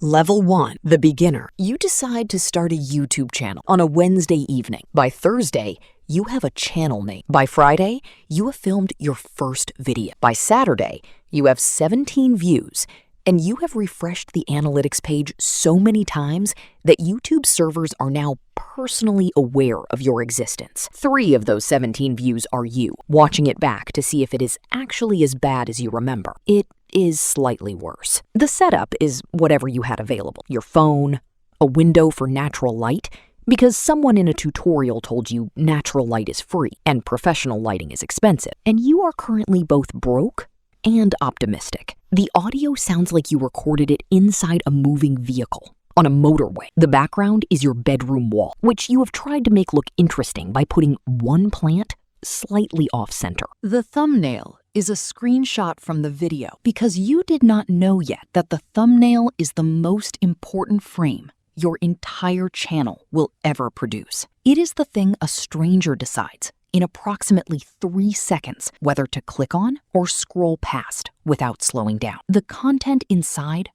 Level 1, the beginner. You decide to start a YouTube channel on a Wednesday evening. By Thursday, you have a channel name. By Friday, you have filmed your first video. By Saturday, you have 17 views, and you have refreshed the analytics page so many times that YouTube servers are now personally aware of your existence. 3 of those 17 views are you, watching it back to see if it is actually as bad as you remember. It is slightly worse. The setup is whatever you had available. Your phone, a window for natural light, because someone in a tutorial told you natural light is free and professional lighting is expensive, and you are currently both broke and optimistic. The audio sounds like you recorded it inside a moving vehicle on a motorway. The background is your bedroom wall, which you have tried to make look interesting by putting one plant slightly off-center. The thumbnail is a screenshot from the video because you did not know yet that the thumbnail is the most important frame your entire channel will ever produce. It is the thing a stranger decides in approximately 3 seconds whether to click on or scroll past without slowing down. The content inside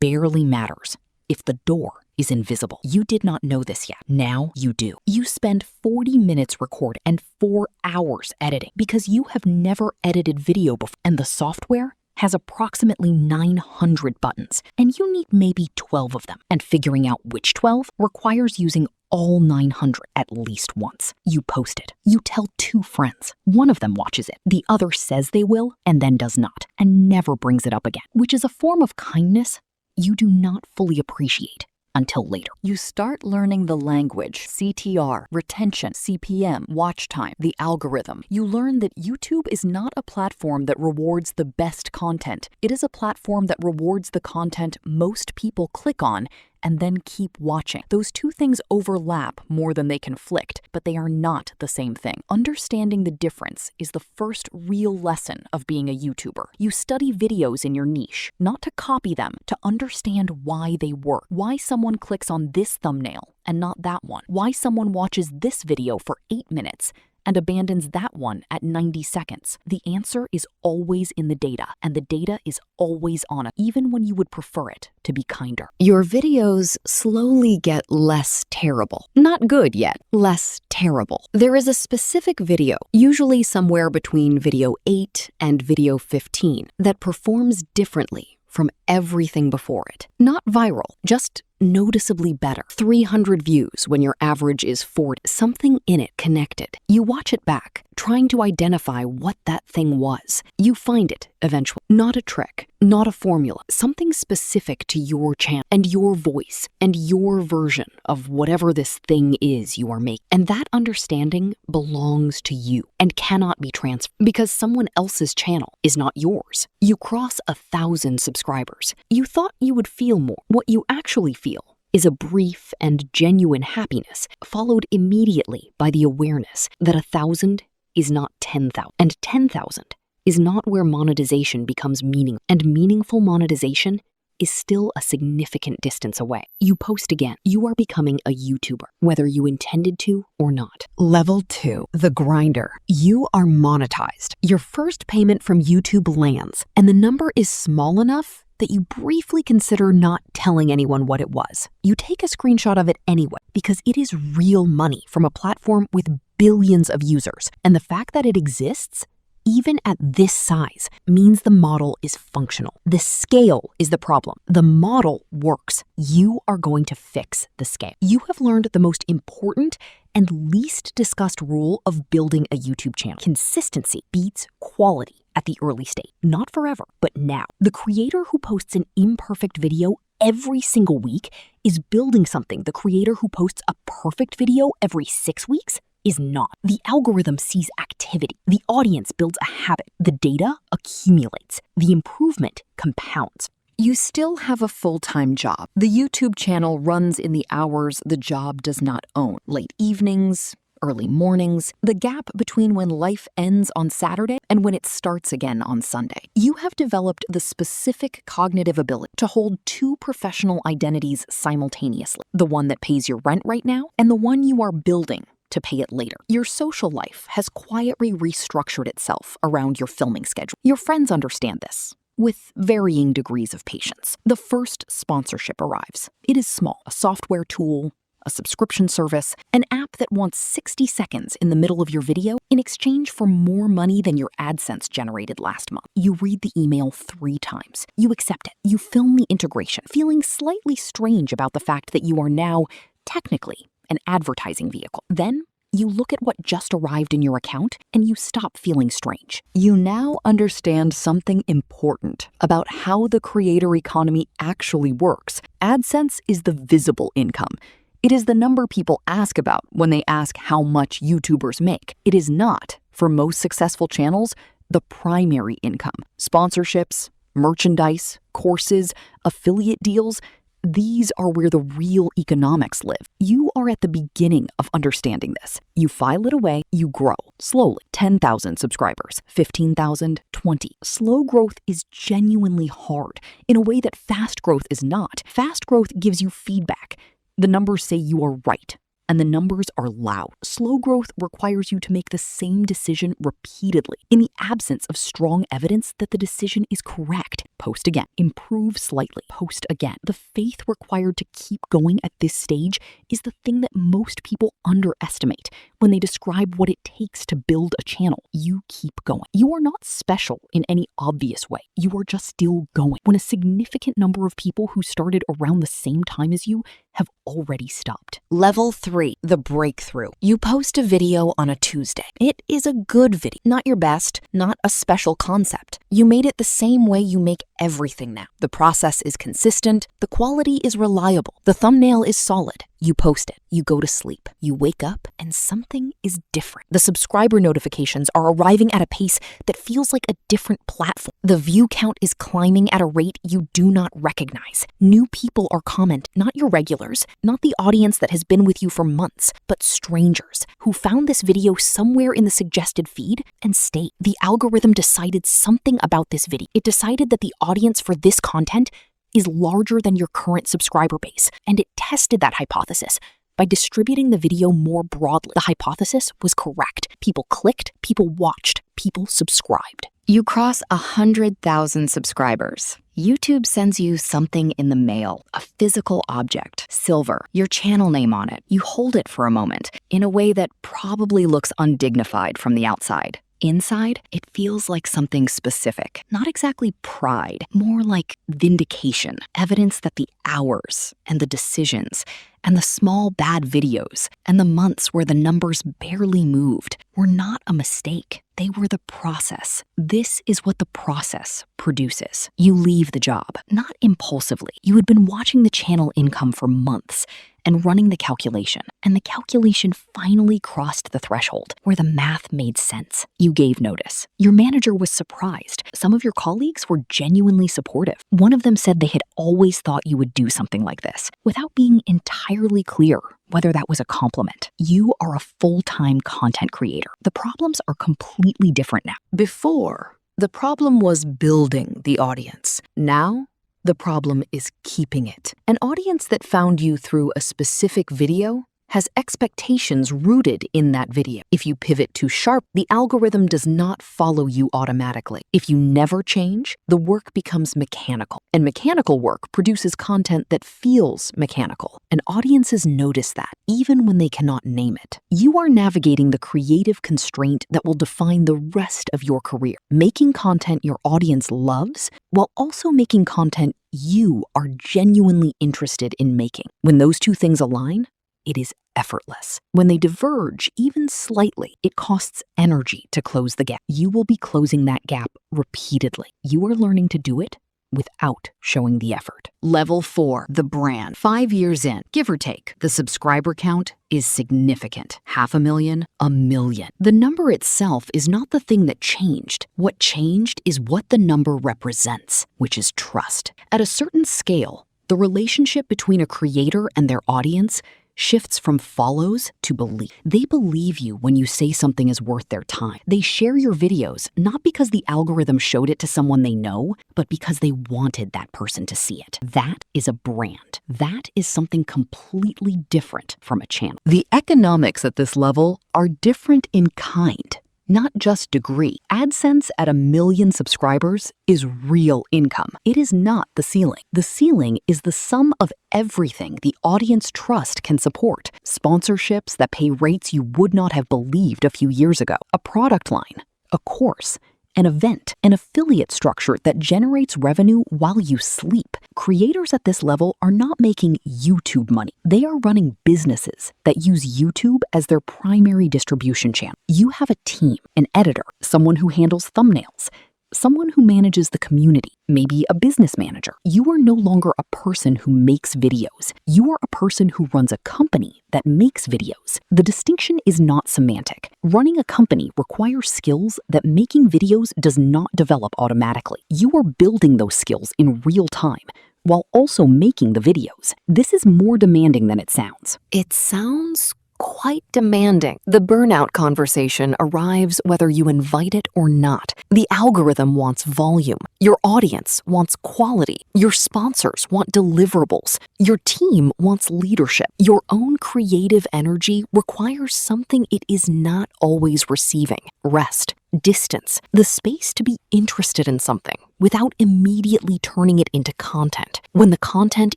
barely matters if the door is invisible. You did not know this yet. Now you do. You spend 40 minutes recording and 4 hours editing because you have never edited video before, and the software has approximately 900 buttons, and you need maybe 12 of them. And figuring out which 12 requires using all 900 at least once. You post it. You tell 2 friends. One of them watches it. The other says they will and then does not, and never brings it up again, which is a form of kindness you do not fully appreciate until later. You start learning the language, CTR, retention, CPM, watch time, the algorithm. You learn that YouTube is not a platform that rewards the best content. It is a platform that rewards the content most people click on and then keep watching. Those 2 things overlap more than they conflict, but they are not the same thing. Understanding the difference is the first real lesson of being a YouTuber. You study videos in your niche, not to copy them, to understand why they work, why someone clicks on this thumbnail and not that one, why someone watches this video for 8 minutes and abandons that one at 90 seconds. The answer is always in the data, and the data is always on it, even when you would prefer it to be kinder. Your videos slowly get less terrible. Not good yet, less terrible. There is a specific video, usually somewhere between video 8 and video 15, that performs differently from everything before it. Not viral, just noticeably better. 300 views when your average is 40. Something in it connected. You watch it back, trying to identify what that thing was. You find it eventually. Not a trick, not a formula, something specific to your channel and your voice and your version of whatever this thing is you are making. And that understanding belongs to you and cannot be transferred because someone else's channel is not yours. You cross 1,000 subscribers. You thought you would feel more. What you actually feel is a brief and genuine happiness, followed immediately by the awareness that 1,000 is not 10,000, and 10,000 is not where monetization becomes meaningful, and meaningful monetization is still a significant distance away. You post again. You are becoming a YouTuber, whether you intended to or not. Level 2, the grinder. You are monetized. Your first payment from YouTube lands, and the number is small enough that you briefly consider not telling anyone what it was. You take a screenshot of it anyway because it is real money from a platform with billions of users. And the fact that it exists, even at this size, means the model is functional. The scale is the problem. The model works. You are going to fix the scale. You have learned the most important and least discussed rule of building a YouTube channel. Consistency beats quality at the early stage. Not forever, but now. The creator who posts an imperfect video every single week is building something the creator who posts a perfect video every 6 weeks is not. The algorithm sees activity. The audience builds a habit. The data accumulates. The improvement compounds. You still have a full-time job. The YouTube channel runs in the hours the job does not own. Late evenings, early mornings, the gap between when life ends on Saturday and when it starts again on Sunday. You have developed the specific cognitive ability to hold 2 professional identities simultaneously. The one that pays your rent right now and the one you are building to pay it later. Your social life has quietly restructured itself around your filming schedule. Your friends understand this. with varying degrees of patience. The first sponsorship arrives. It is small, a software tool, a subscription service, an app that wants 60 seconds in the middle of your video in exchange for more money than your AdSense generated last month. You read the email 3 times. You accept it. You film the integration, feeling slightly strange about the fact that you are now, technically, an advertising vehicle. Then, you look at what just arrived in your account and you stop feeling strange. You now understand something important about how the creator economy actually works. AdSense is the visible income. It is the number people ask about when they ask how much YouTubers make. It is not, for most successful channels, the primary income. Sponsorships, merchandise, courses, affiliate deals, these are where the real economics live. You are at the beginning of understanding this. You file it away, you grow, slowly. 10,000 subscribers, 15,000, 20. Slow growth is genuinely hard, in a way that fast growth is not. Fast growth gives you feedback. The numbers say you are right, and the numbers are loud. Slow growth requires you to make the same decision repeatedly, in the absence of strong evidence that the decision is correct. Post again, improve slightly, post again. The faith required to keep going at this stage is the thing that most people underestimate when they describe what it takes to build a channel. You keep going. You are not special in any obvious way. You are just still going. When a significant number of people who started around the same time as you have already stopped. Level 3, the breakthrough. You post a video on a Tuesday. It is a good video, not your best, not a special concept. You made it the same way you make everything now. The process is consistent, the quality is reliable, the thumbnail is solid. You post it, you go to sleep, you wake up, and something is different. The subscriber notifications are arriving at a pace that feels like a different platform. The view count is climbing at a rate you do not recognize. New people are commenting, not your regulars, not the audience that has been with you for months, but strangers who found this video somewhere in the suggested feed and stayed. The algorithm decided something about this video. It decided that the audience for this content is larger than your current subscriber base, and it tested that hypothesis by distributing the video more broadly. The hypothesis was correct. People clicked, people watched, people subscribed. You cross 100,000 subscribers. YouTube sends you something in the mail, a physical object, silver, your channel name on it. You hold it for a moment in a way that probably looks undignified from the outside. Inside, it feels like something specific, not exactly pride, more like vindication, evidence that the hours and the decisions and the small bad videos and the months where the numbers barely moved were not a mistake. They were the process. This is what the process produces. You leave the job, not impulsively. You had been watching the channel income for months and running the calculation, and the calculation finally crossed the threshold where the math made sense. You gave notice. Your manager was surprised. Some of your colleagues were genuinely supportive. One of them said they had always thought you would do something like this, without being entirely clear whether that was a compliment. You are a full-time content creator. The problems are completely different now. Before, the problem was building the audience. Now, the problem is keeping it. An audience that found you through a specific video has expectations rooted in that video. If you pivot too sharp, the algorithm does not follow you automatically. If you never change, the work becomes mechanical. And mechanical work produces content that feels mechanical. And audiences notice that, even when they cannot name it. You are navigating the creative constraint that will define the rest of your career. Making content your audience loves, while also making content you are genuinely interested in making. When those two things align, it is effortless. When they diverge even slightly, it costs energy to close the gap. You will be closing that gap repeatedly. You are learning to do it without showing the effort. Level 4, the brand. 5 years in, give or take, the subscriber count is significant. 500,000, 1 million. The number itself is not the thing that changed. What changed is what the number represents, which is trust. At a certain scale, the relationship between a creator and their audience shifts from follows to belief. They believe you when you say something is worth their time. They share your videos not because the algorithm showed it to someone they know, but because they wanted that person to see it. That is a brand. That is something completely different from a channel. The economics at this level are different in kind, not just degree. AdSense at 1 million subscribers is real income. It is not the ceiling. The ceiling is the sum of everything the audience trust can support. Sponsorships that pay rates you would not have believed a few years ago. A product line, a course, an event, an affiliate structure that generates revenue while you sleep. Creators at this level are not making YouTube money. They are running businesses that use YouTube as their primary distribution channel. You have a team, an editor, someone who handles thumbnails, someone who manages the community, maybe a business manager. You are no longer a person who makes videos. You are a person who runs a company that makes videos. The distinction is not semantic. Running a company requires skills that making videos does not develop automatically. You are building those skills in real time while also making the videos. This is more demanding than it sounds. It sounds quite demanding. The burnout conversation arrives whether you invite it or not. The algorithm wants volume. Your audience wants quality. Your sponsors want deliverables. Your team wants leadership. Your own creative energy requires something it is not always receiving: rest, distance, the space to be interested in something without immediately turning it into content. When the content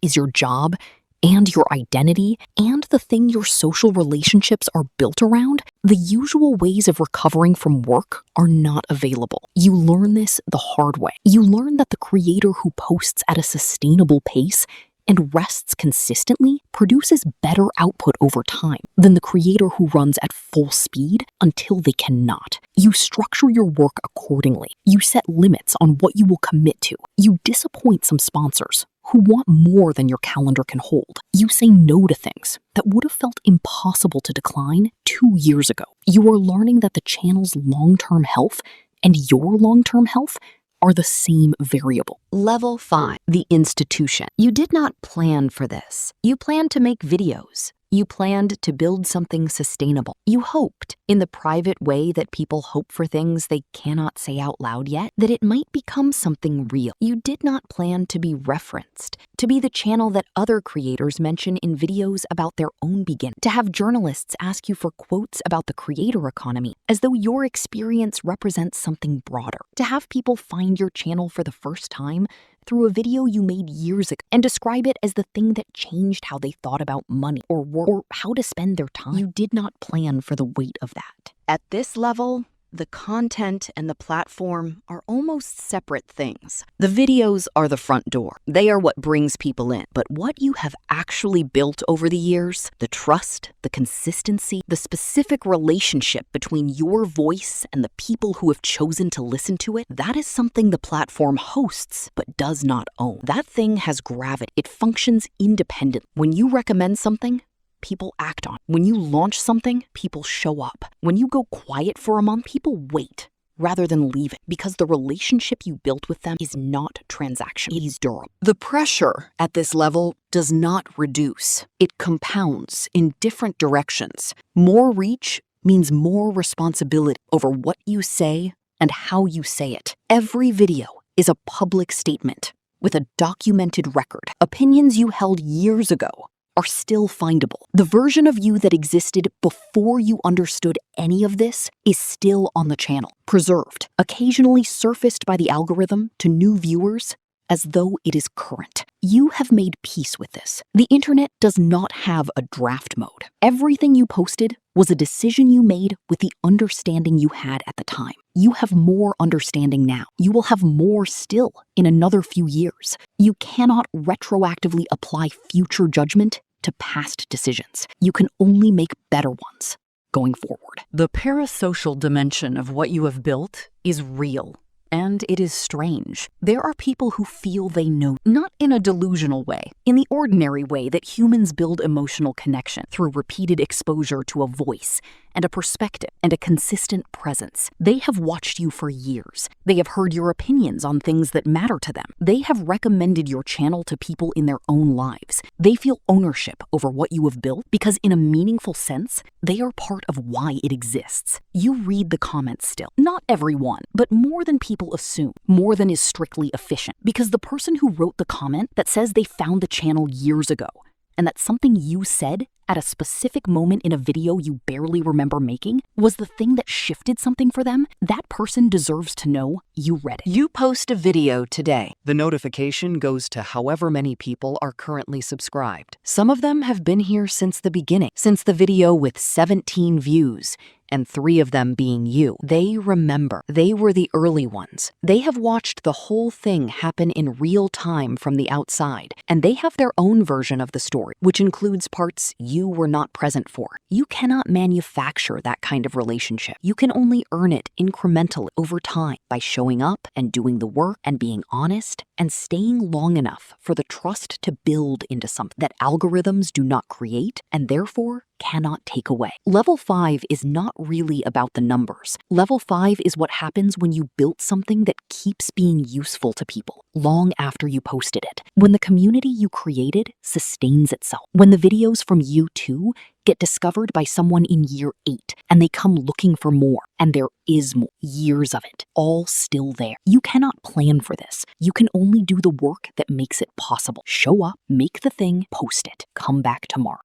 is your job and your identity and the thing your social relationships are built around, the usual ways of recovering from work are not available. You learn this the hard way. You learn that the creator who posts at a sustainable pace and rests consistently produces better output over time than the creator who runs at full speed until they cannot. You structure your work accordingly. You set limits on what you will commit to. You disappoint some sponsors who want more than your calendar can hold. You say no to things that would have felt impossible to decline 2 years ago. You are learning that the channel's long-term health and your long-term health are the same variable. Level 5, the institution. You did not plan for this. You planned to make videos. You planned to build something sustainable. You hoped, in the private way that people hope for things they cannot say out loud yet, that it might become something real. You did not plan to be referenced, to be the channel that other creators mention in videos about their own beginning, to have journalists ask you for quotes about the creator economy as though your experience represents something broader, to have people find your channel for the first time through a video you made years ago and describe it as the thing that changed how they thought about money or work or how to spend their time. You did not plan for the weight of that. At this level, the content and the platform are almost separate things. The videos are the front door. They are what brings people in. But what you have actually built over the years, the trust, the consistency, the specific relationship between your voice and the people who have chosen to listen to it, that is something the platform hosts but does not own. That thing has gravity. It functions independently. When you recommend something, people act on. When you launch something, people show up. When you go quiet for a month, people wait rather than leave it because the relationship you built with them is not transactional. It is durable. The pressure at this level does not reduce. It compounds in different directions. More reach means more responsibility over what you say and how you say it. Every video is a public statement with a documented record. Opinions you held years ago are still findable. The version of you that existed before you understood any of this is still on the channel, preserved, occasionally surfaced by the algorithm to new viewers as though it is current. You have made peace with this. The internet does not have a draft mode. Everything you posted was a decision you made with the understanding you had at the time. You have more understanding now. You will have more still in another few years. You cannot retroactively apply future judgment to past decisions. You can only make better ones going forward. The parasocial dimension of what you have built is real. And it is strange. There are people who feel they know, not in a delusional way, in the ordinary way that humans build emotional connection through repeated exposure to a voice and a perspective and a consistent presence. They have watched you for years. They have heard your opinions on things that matter to them. They have recommended your channel to people in their own lives. They feel ownership over what you have built because in a meaningful sense, they are part of why it exists. You read the comments still. Not everyone, but more than people assume, more than is strictly efficient, because the person who wrote the comment that says they found the channel years ago and that something you said at a specific moment in a video you barely remember making was the thing that shifted something for them, that person deserves to know you read it. You post a video today. The notification goes to however many people are currently subscribed. Some of them have been here since the beginning, since the video with 17 views, and 3 of them being you. They remember. They were the early ones. They have watched the whole thing happen in real time from the outside, and they have their own version of the story, which includes parts you were not present for. You cannot manufacture that kind of relationship. You can only earn it incrementally over time by showing up and doing the work and being honest and staying long enough for the trust to build into something that algorithms do not create and therefore cannot take away. Level 5 is not really about the numbers. Level 5 is what happens when you built something that keeps being useful to people long after you posted it. When the community you created sustains itself. When the videos from you too get discovered by someone in year 8 and they come looking for more, and there is more, years of it, all still there. You cannot plan for this. You can only do the work that makes it possible. Show up, make the thing, post it, come back tomorrow.